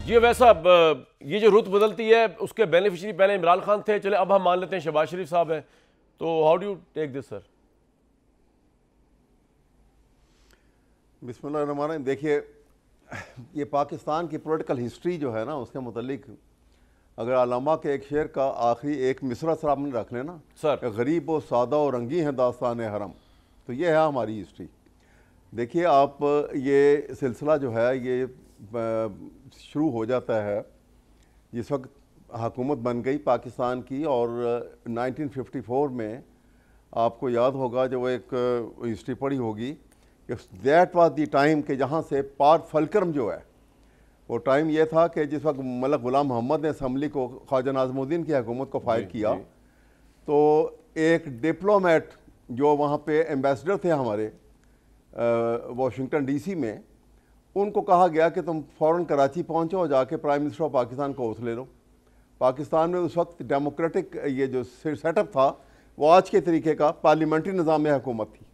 जी वैसा ये जो रुत बदलती है उसके बेनिफिशियरी पहले इमरान खान थे, चले अब हम मान लेते हैं शहबाज शरीफ साहब हैं, तो how do you take this sir? बिस्मिल्लाहिर्रहमानिर्रहीम। देखिए, ये पाकिस्तान की पॉलिटिकल हिस्ट्री जो है ना, उसके मुतालिक अगर अल्लामा के एक शेर का आखिरी एक मिसरा सर आपने रख लेना सर, गरीब व सादा और रंगी है दास्तान हरम, तो ये है हमारी हिस्ट्री। देखिए आप, ये सिलसिला जो है ये शुरू हो जाता है जिस वक्त हुकूमत बन गई पाकिस्तान की, और 1954 में आपको याद होगा जो एक हिस्ट्री पढ़ी होगी, दैट वाज द टाइम के जहाँ से पार्ट फलक्रम जो है, वो टाइम ये था कि जिस वक्त मलक गुलाम मोहम्मद ने असम्बली को ख्वाजा नाज़मुद्दीन की हुकूमत को फायर किया, तो एक डिप्लोमेट जो वहाँ पे एम्बेसडर थे हमारे वाशिंगटन डीसी में, उनको कहा गया कि तुम फ़ौरन कराची पहुँचो और जाके प्राइम मिनिस्टर ऑफ पाकिस्तान को ओथ ले लो। पाकिस्तान में उस वक्त डेमोक्रेटिक ये जो सेटअप था वो आज के तरीके का पार्लियामेंट्री निज़ाम में हुकूमत थी,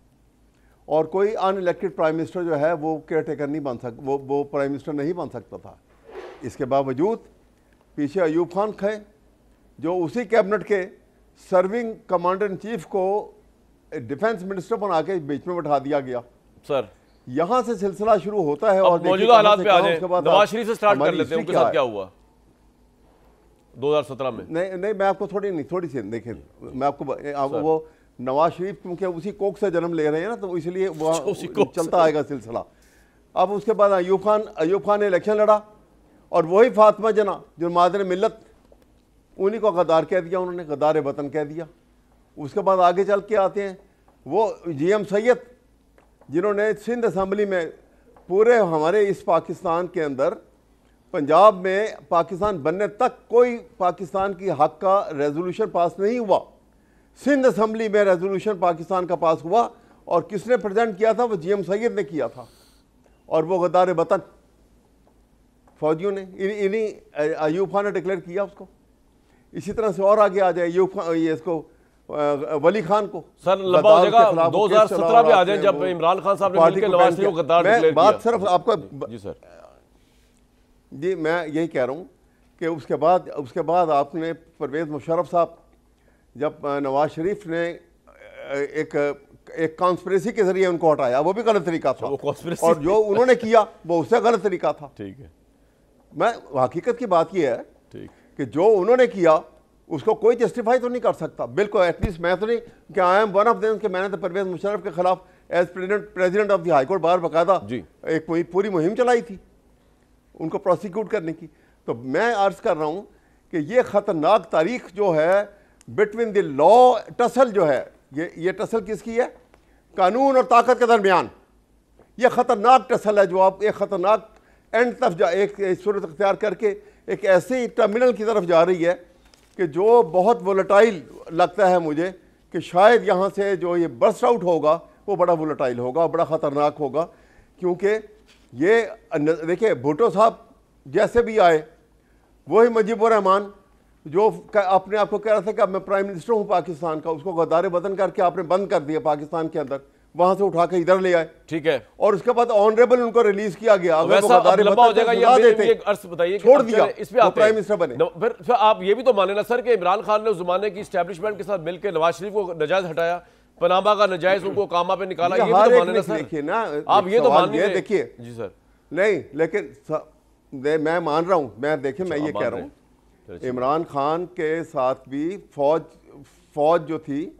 और कोई अनइलेक्टेड प्राइम मिनिस्टर जो है वो केयर टेकर नहीं बन सकता, वो प्राइम मिनिस्टर नहीं बन सकता था। इसके बावजूद पीछे अयूब खान थे, जो उसी कैबिनेट के सर्विंग कमांडर इन चीफ को डिफेंस मिनिस्टर बना के बीच में बैठा दिया गया। सर यहाँ से सिलसिला शुरू होता है। और मौजूदा हालात पे आ जाए, नवाज शरीफ से स्टार्ट कर लेते हैं, उनके साथ क्या हुआ 2017 में? नहीं मैं आपको थोड़ी सी देखिए, मैं आपको वो नवाज शरीफ क्योंकि उसी कोख से जन्म ले रहे हैं ना, तो इसलिए वहाँ चलता आएगा सिलसिला। अब उसके बाद अयूब खान ने इलेक्शन लड़ा, और वही फातिमा जना जो मादर मिल्लत, उन्हीं को गद्दार कह दिया, उन्होंने गद्दार वतन कह दिया। उसके बाद आगे चल के आते हैं वो GM सैयद, जिन्होंने सिंध असम्बली में पूरे हमारे इस पाकिस्तान के अंदर, पंजाब में पाकिस्तान बनने तक कोई पाकिस्तान की हक का रेजोल्यूशन पास नहीं हुआ। सिंध असम्बली में रेजोल्यूशन पाकिस्तान का पास हुआ, और किसने प्रेजेंट किया था? वो GM सैयद ने किया था, और वो गद्दार वतन फौजियों ने, इन्हीं अयूब खान ने डिक्लेयर किया उसको। इसी तरह से और आगे आ जाए अयूब खान, ये इसको वली खान को सर लंबा हो जाएगा, 2017 में आ जाए जब इमरान खान साहब ने मिलकर नवाज शरीफ को गद्दार डिक्लेयर किया। बात सिर्फ आपको जी सर, जी मैं यही कह रहा हूँ कि उसके बाद आपने परवेज़ मुशर्रफ साहब, जब नवाज शरीफ ने एक कॉन्स्पिरेसी के जरिए उनको हटाया, वो भी गलत तरीका था, और जो उन्होंने किया वो उससे गलत तरीका था। ठीक है, मैं हकीकत की बात यह है ठीक कि जो उन्होंने किया उसको कोई जस्टिफाई तो नहीं कर सकता, बिल्कुल। एटलीस्ट मैं तो नहीं कि I am one of them कि मैंने तो परवेज़ मुशर्रफ के खिलाफ as president of the high court bar बाकायदा एक पूरी मुहिम चलाई थी उनको प्रोसिक्यूट करने की। तो मैं अर्ज कर रहा हूँ कि ये ख़तरनाक तारीख जो है बिटवीन द लॉ टसल जो है, ये टसल किसकी है? कानून और ताकत के दरमियान। ये ख़तरनाक टसल है जो आप एक ख़तरनाक एंड तरफ एक सूरत अख्तियार करके एक ऐसे टर्मिनल की तरफ जा रही है कि जो बहुत वोलेटाइल लगता है मुझे, कि शायद यहाँ से जो ये बर्स्ट आउट होगा वो बड़ा वोलेटाइल होगा, बड़ा ख़तरनाक होगा। क्योंकि ये देखिए, भुट्टो साहब जैसे भी आए, वही मुजीबुर रहमान जो अपने आप को कह रहा था कि अब मैं प्राइम मिनिस्टर हूँ पाकिस्तान का, उसको गद्दार वतन करके आपने बंद कर दिया पाकिस्तान के अंदर, वहां से उठा के इधर ले आए। ठीक है, और उसके बाद ऑनरेबल उनको रिलीज किया गया। अगर वो गद्दार वतन हो जाएगा, ये अर्थ बताइए, छोड़ दिया, इस पे प्राइम मिनिस्टर बने। फिर आप ये भी तो माने ना सर कि इमरान खान ने उस जमाने की एस्टेब्लिशमेंट के साथ मिलकर नवाज शरीफ को नजायज हटाया, पनामा का नजायज उनको कामा पे निकाला, ये भी तो माने ना सर? देखिए ना, आप ये तो मान लीजिए। देखिए जी सर, नहीं, लेकिन मैं मान रहा हूं, मैं देखिए मैं ये कह रहा हूं, इमरान खान के साथ भी फौज जो थी,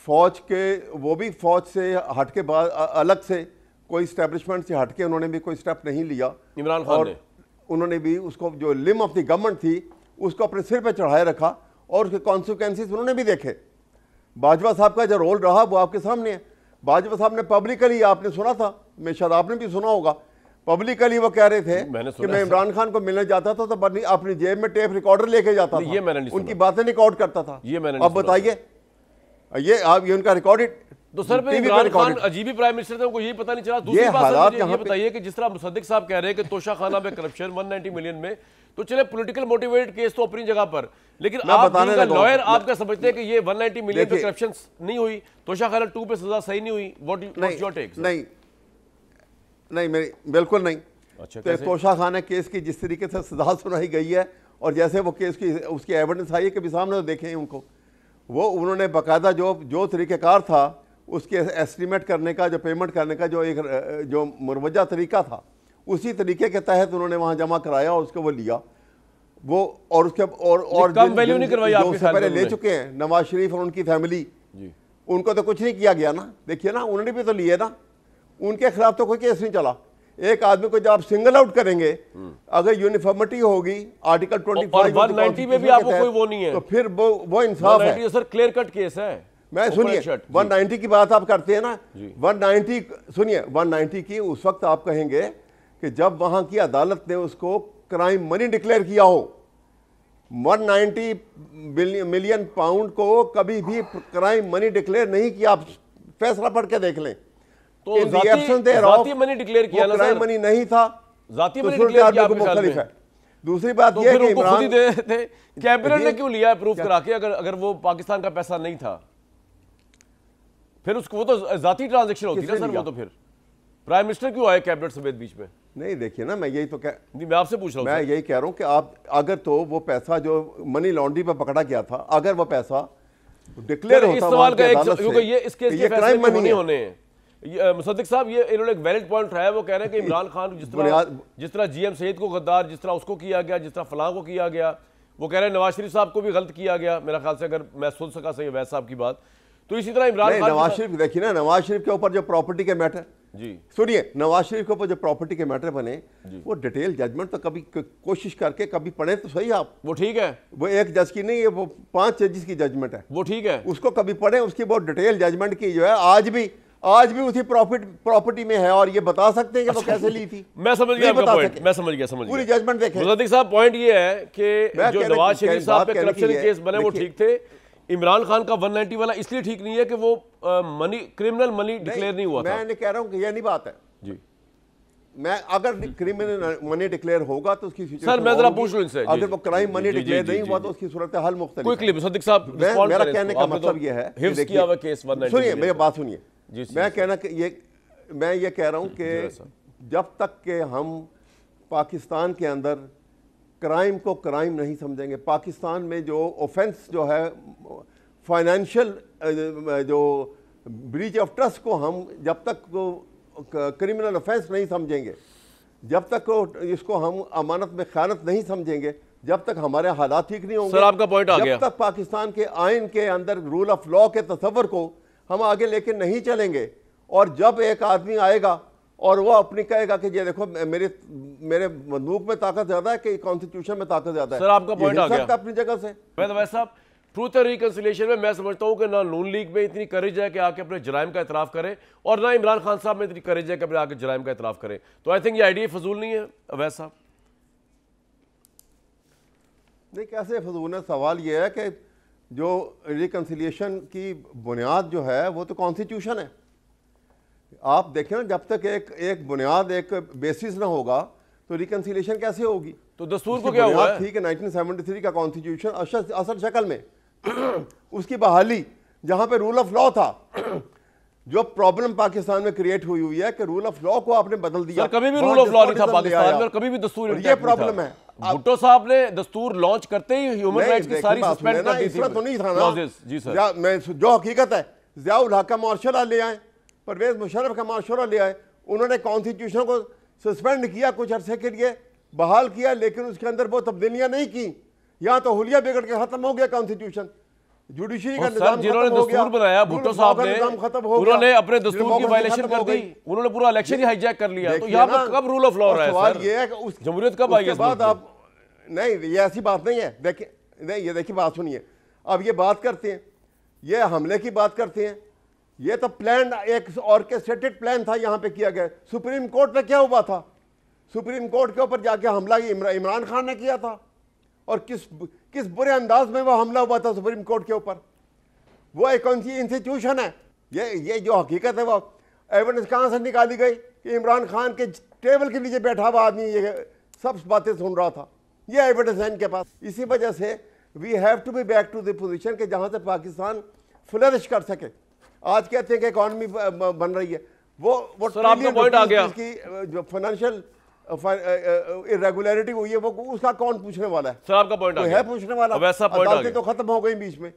फौज के वो भी फौज से हट के बाद अलग से कोई इस्टेब्लिशमेंट से हट के उन्होंने भी कोई स्टेप नहीं लिया इमरान खान ने। उन्होंने भी उसको जो लिम ऑफ द गवर्नमेंट थी उसको अपने सिर पे चढ़ाए रखा, और उसके कॉन्सिक्वेंसेस उन्होंने भी देखे। बाजवा साहब का जो रोल रहा वो आपके सामने है। बाजवा साहब ने पब्लिकली, आपने सुना था, मैं शायद आपने भी सुना होगा, पब्लिकली वो कह रहे थे कि मैं इमरान खान को मिलने जाता था तो अपनी जेब में टेप रिकॉर्डर लेके जाता था, ये मैंने नहीं उनकी बातें रिकॉर्ड करता था। ये मैंने अब बताइए, ये उनका रिकॉर्डेड। तो सर इमरान खान अजीब ही प्राइम मिनिस्टर थे, उनको यही पता नहीं चला। दूसरी बात ये बताइए कि जिस तरह मुसद्दिक साहब कह रहे हैं कि तोशा खाना में करप्शन 190 मिलियन में, तो चले पॉलिटिकल मोटिवेटेड केस तो अपनी जगह पर, लेकिन आप लॉयर आप क्या समझते हैं कि ये 190 मिलियन पे करप्शन नहीं हुई, तोशा खाना 2 पे सजा सही नहीं हुई? What your take? नहीं, मेरी बिल्कुल नहीं। अच्छा, तो तोशा खाना केस की जिस तरीके से सजा सुनाई गई है और जैसे वो केस की उसकी एविडेंस आई है कि सामने तो देखे उनको, वो उन्होंने बाकायदा जो तरीक़ेकार था उसके एस्टिमेट करने का, जो पेमेंट करने का जो मुरवजा तरीका था, उसी तरीके के तहत उन्होंने वहाँ जमा कराया और उसको वो लिया वो। और उसके और कम वैल्यू नहीं करवाई जो उससे पहले ले चुके हैं नवाज शरीफ और उनकी फैमिली, उनको तो कुछ नहीं किया गया ना। देखिए ना, उन्होंने भी तो लिए ना, उनके खिलाफ तो कोई केस नहीं चला। एक आदमी को जब आप सिंगल आउट करेंगे, अगर यूनिफॉर्मिटी होगी आर्टिकल 25 190 में भी आपको कोई वो नहीं है, तो फिर वो इंसाफ है सर, क्लियर कट केस है। मैं सुनिए 190 की बात आप करते हैं ना, 190 सुनिए 190 की उस वक्त आप कहेंगे कि जब वहां की अदालत ने उसको क्राइम मनी डिक्लेयर किया हो। 190 मिलियन पाउंड को कभी भी क्राइम मनी डिक्लेयर नहीं किया। आप फैसला पढ़ के देख लें। तो जाती मनी डिक्लेयर किया ना, क्राइम मनी नहीं था, जाती मनी डिक्लेयर किया आपके ख्याल में? दूसरी बात तो यह कि इमरान थे, कैबिनेट ने क्यों लिया प्रूफ करा के, अगर वो पाकिस्तान का पैसा नहीं था फिर उसको, वो तो जाती ट्रांजैक्शन होती है सर। वो तो फिर प्राइम मिनिस्टर क्यों आए कैबिनेट समेत बीच में? नहीं, देखिए ना, मैं यही तो मैं आपसे पूछ रहा हूं, मैं यही कह रहा हूं कि आप अगर तो वो पैसा जो मनी लॉन्ड्री पर पकड़ा गया था, अगर वो पैसा डिक्लेयर होता, इस सवाल का क्योंकि ये इस केस के फैसले नहीं होने हैं। मुसद्दिक साहब, ये इन्होंने एक वैलिड पॉइंट उठाया, वो कह रहे हैं कि इमरान खान जिस तरह जीएम सईद को गद्दार, जिस तरह उसको किया गया, जिस तरह फलां को किया गया, वो कह रहे हैं नवाज शरीफ साहब को भी गलत किया गया, मेरा ख्याल से, अगर मैं सुन सका सही वैस साहब की बात। तो इसी तरह इमरान खान, नवाज शरीफ देखिए ना, नवाज शरीफ के ऊपर जो प्रॉपर्टी के मैटर, जी सुनिए, नवाज शरीफ के ऊपर जो प्रॉपर्टी के मैटर बने, वो डिटेल जजमेंट तो कभी कोशिश करके कभी पढ़े तो सही आप। वो ठीक है, वो एक जज की नहीं है, वो 5 जजेस की जजमेंट है, वो ठीक है, उसको कभी पढ़े, उसकी बहुत डिटेल जजमेंट की जो है आज भी उसी प्रॉपर्टी में है और ये बता सकते हैं कि वो कैसे ली थी। मैं समझ गया आपका पॉइंट, मैं समझ गया पूरी जजमेंट देखें। मुसद्दिक साहब, पॉइंट ये है कि जो नवाज शरीफ साहब पे करप्शन केस बने वो ठीक थे, इमरान खान का 190 वाला इसलिए ठीक नहीं है कि वो क्रिमिनल मनी डिक्लेयर नहीं हुआ था। मैं कह रहा हूं कि ये नहीं बात है जी। मैं अगर क्रिमिनल मनी डिक्लेयर होगा तो उसकी सर, मैं जरा पूछ लूं इनसे, अगर वो क्राइम मनी डिक्लेयर नहीं हुआ तो उसकी सूरत हाल मुख्तलिफ। क्विकली मुसद्दिक साहब, मेरा कहने का मतलब ये है, हिफ्ज़ किया हुआ केस 190। सुनिए मेरी बात सुनिए, मैं ये कह रहा हूं कि जब तक के हम पाकिस्तान के अंदर क्राइम को क्राइम नहीं समझेंगे, पाकिस्तान में जो ऑफेंस जो है फाइनेंशियल जो ब्रीच ऑफ ट्रस्ट को हम जब तक क्रिमिनल ऑफेंस नहीं समझेंगे, जब तक इसको हम अमानत में ख़यानत नहीं समझेंगे, जब तक हमारे हालात ठीक नहीं होंगे, सर आपका पॉइंट आ गया, जब तक पाकिस्तान के आइन के अंदर रूल ऑफ लॉ के तस्वर को हम आगे लेके नहीं चलेंगे। और जब एक आदमी आएगा और वो अपनी कहेगा कि ये देखो मेरे बंदूक में ताकत ज्यादा है कि कॉन्स्टिट्यूशन में ताकत ज्यादा है, सर आपका पॉइंट आ गया अपनी जगह से। वैसे साहब, ट्रूथ एंड रिकंसिलिएशन में मैं समझता हूं कि ना नून लीग में इतनी करेज है कि आके अपने जराइम का इतराफ करें, और ना इमरान खान साहब में इतनी करेज है कि अपने आके जराइम का इतराफ करें। तो आई थिंक ये आइडिया फजूल नहीं है अवैस साहब? नहीं, कैसे फजूल है? सवाल ये है कि जो रिकंसिलिएशन की बुनियाद जो है वो तो कॉन्स्टिट्यूशन है। आप देखें ना, जब तक एक बुनियाद, एक बेसिस ना होगा तो रिकंसिलिएशन कैसे होगी? तो दस्तूर को क्या हुआ है? ठीक है, 1973 का कॉन्स्टिट्यूशन असल शक्ल में उसकी बहाली, जहां पे रूल ऑफ लॉ था। जो प्रॉब्लम पाकिस्तान में क्रिएट हुई है कि रूल ऑफ लॉ को आपने बदल दिया। कभी भी रूल ऑफ लॉ नहीं था पाकिस्तान में, और कभी भी दस्तूर, ये प्रॉब्लम है। भुट्टो साहब ने दस्तूर लॉन्च करते ही ह्यूमन राइट्स की सारी सस्पेंड कर दी थी। तो नहीं था ना जी सर, मैं जो हकीकत है, ज़ियाउल हक का मार्शल ले आए, परवेज मुशर्रफ का मार्शल ले आए, उन्होंने कॉन्स्टिट्यूशन को सस्पेंड किया, कुछ अरसे के लिए बहाल किया, लेकिन उसके अंदर वो तब्दीलियां नहीं की। यहाँ तो हुलिया बिगड़ के खत्म हो गया कॉन्स्टिट्यूशन, जुडिशरी का निजाम जिन्होंने दस्तूर बनाया भुट्टो साहब ने, उन्होंने अपने दस्तूर की वायलेशन कर दी, उन्होंने पूरा इलेक्शन ही हाईजैक कर लिया। तो यहाँ पर कब रूल ऑफ लॉ रहा है? सवाल ये है कि उस जमहूरियत कब आई है? बाद आप नहीं, ये ऐसी बात नहीं है। देखिए नहीं, ये देखिए बात सुनिए, अब ये बात करते हैं, ये हमले की बात करते हैं, ये तो प्लान, एक ऑर्केस्ट्रेटेड प्लान था यहाँ पे किया गया। सुप्रीम कोर्ट में क्या हुआ था? सुप्रीम कोर्ट के ऊपर जाके हमला इमरान खान ने किया था, और किस बुरे अंदाज में वो हमला हुआ था सुप्रीम कोर्ट के ऊपर। वो एक कौन सी इंस्टीट्यूशन है? ये जो हकीकत है, वो एविडेंस कहाँ से निकाली गई कि इमरान खान के टेबल के नीचे बैठा हुआ आदमी ये सब बातें सुन रहा था? ये एविडेंस है इनके पास। इसी वजह से we have to be back to the position के जहाँ से पाकिस्तान फ्लरिश कर सके। आज कहते हैं कि इकॉनमी बन रही है, वो सर आपका पॉइंट आ गया, जो फाइनेंशियल इरेगुलरिटी हुई है, वो उसका कौन पूछने वाला है? सर आपका पॉइंट है पूछने वाला? वैसा पॉइंट अदालतें तो खत्म हो गई बीच में।